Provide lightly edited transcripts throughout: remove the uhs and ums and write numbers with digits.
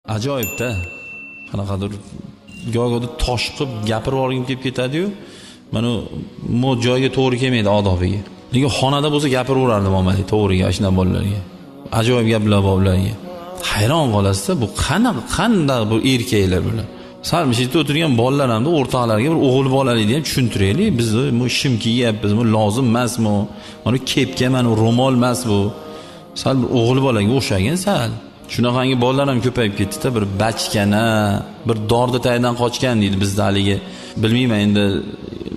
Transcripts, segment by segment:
Ajoyib-da. Qanaqadir go'yoqda tosh qilib gapirib olgim kelib ketadi-yu, mana bu joyga to'g'ri kelmaydi odobiga. Lekin xonada bo'lsa gapiraverardim omadi to'g'riga ashuna bolalarga. Ajoyib gaplar bolalarga. Hayron qolasiz-da, bu qanday bu erkaklar bular. Sal mishitda o'tirgan bolalar hamda o'rtoqlarga bir o'g'il bolalikni ham tushuntiraylik. Biz bu shim kiyyapmiz, bu lozim emasmi? Mana kepka, mana ro'mol emas bu. Sal bir o'g'il bolaga o'xshagan sal. Shunaqangi bolalar ham ko'payib ketdi-da, bir bachkana, bir dorda taydan qochgan deydi bizda haligi. Bilmayman endi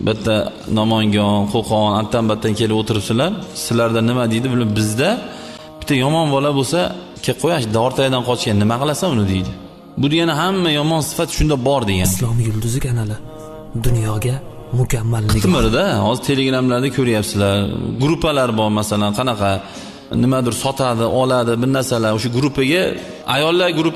bitta Namangan, Qo'qon, attan-battan kelib o'tiribsizlar. Sizlarda nima deydi bilib bizda bitta yomon bola bo'lsa, kelib qo'yash dortaydan qochgan, nima qilasan uni deydi. Bu degani hamma yomon sifat shunda bor degan. Islom yulduzi kanali dunyoga mukammallik. Timirda hozir Telegramlarda ko'ryapsizlar. Gruppalar bor masalan, qanaqa nimadir sotadi, oladi, bir narsalar. O'sha gruppaga ayollar guruhi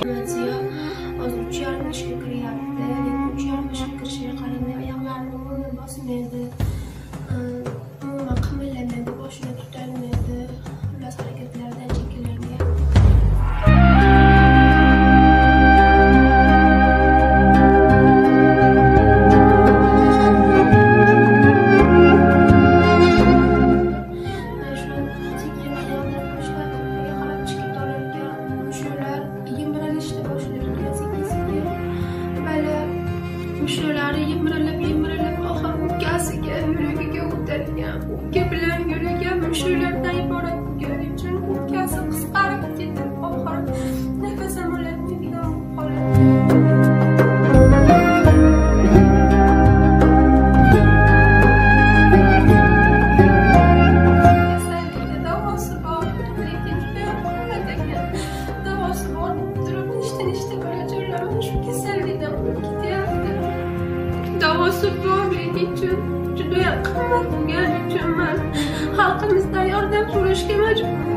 Şuraları yımrılıp ahır ukkasiga yuragiga o'tadigan ukka bilan yuragan mushulardan iborat bo'lgani uchun ukkasi qisqarib ketib oxiri nafasim ololmaydigan bo'lib qoladi. Davosi bor, lekin juda qo'rqadi ekan. Davosi bor, turib nechta bolajonlar shu kasallikdan qolib ketyapti. Davosi borligi uchun juda qimmat bo'lgani uchun men xalqimizdan yordam so'rashga majburman.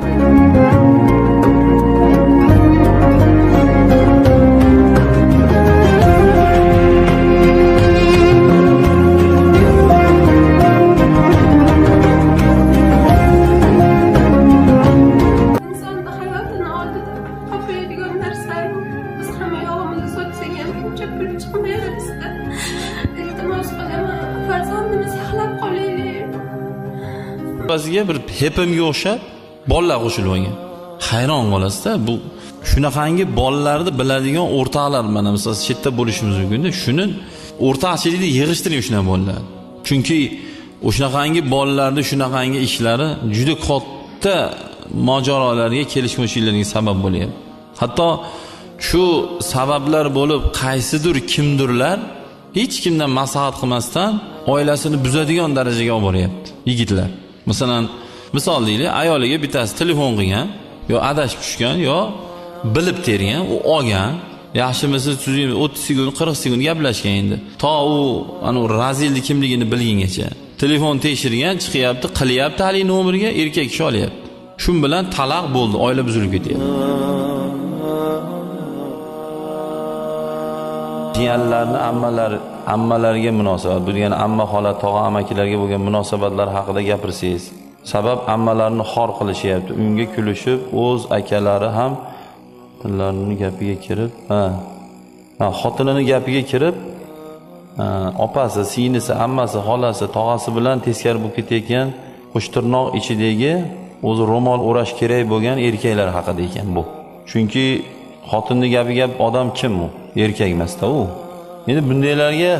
Insonni hayotini oldida toplaydigan narsa biz hamma yog'imizni sotsak ham buncha pul chiqmayapti. Iltimos qilaman, farzandimiz saqlab qolaylik. Ba'ziga bir hepimga o'xshab bolalar qo'shilib olgan. Hayron qolasiz-da, bu shunaqangi bolalarni biladigan o'rtoqlar mana masalan chetda bo'lishimiz mumkin-da. Shuni o'rtoqchilikda yig'ishtiring shunaqa bolalar. Chunki o'shunaqangi bolalarni shunaqangi ishlari juda katta mojarolarga kelishmovchiliklarga sabab bo'lyapti. Hatto shu sabablar bo'lib qaysidir kimdirlar hech kimdan maslahat qilmasdan oilasini buzadigan darajaga olib boryapti yigitlar. Masalan, misol deylik, ayoliga bittasi telefon qilgan, yo adashib tushgan, yo bilib tergan, u olgan, yaxshimisiz, 30 sekund, 40 sekund gaplashgan endi. To u ana razilni kimligini bilgungacha. Telefon tekshirgan, chiqyapti, qilyapti hali nomerga, erkak kishi olyapti. Shun bilan taloq bo'ldi, oila buzilib ketyapti. Jiyanlarni ammalarga munosabat, bu degani amma xola, tog'a, amakilarga bo'lgan munosabatlar haqida gapirsangiz. Sabab ammalarni xor qilishyapti. Unga kulishib, o'z akalari ham tillarning gapiga kirib, xotinining gapiga kirib, opasi, singlisi, ammasi, xolasi, tog'asi bilan teskari bo'lib ketayotgan qo'shtirnoq ichidagi o'zi ro'mol o'rash kerak bo'lgan erkaklar haqida ekan bu. Chunki xotinning gapiga odam kim u? Erkak emas-da u. Endi bundaylarga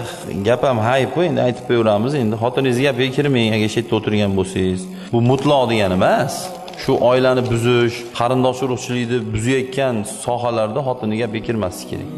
gap ham hayb qo'y, endi aytib qo'yamiz. Endi xotiningizga gapiga kirmang agar chetda o'tirgan bo'lsangiz. Bu mutlaq degani emas. Shu oilani buzish, qarindosh urug'chilikni buzayotgan sohalarda xotinning gapiga kirmaslik kerak.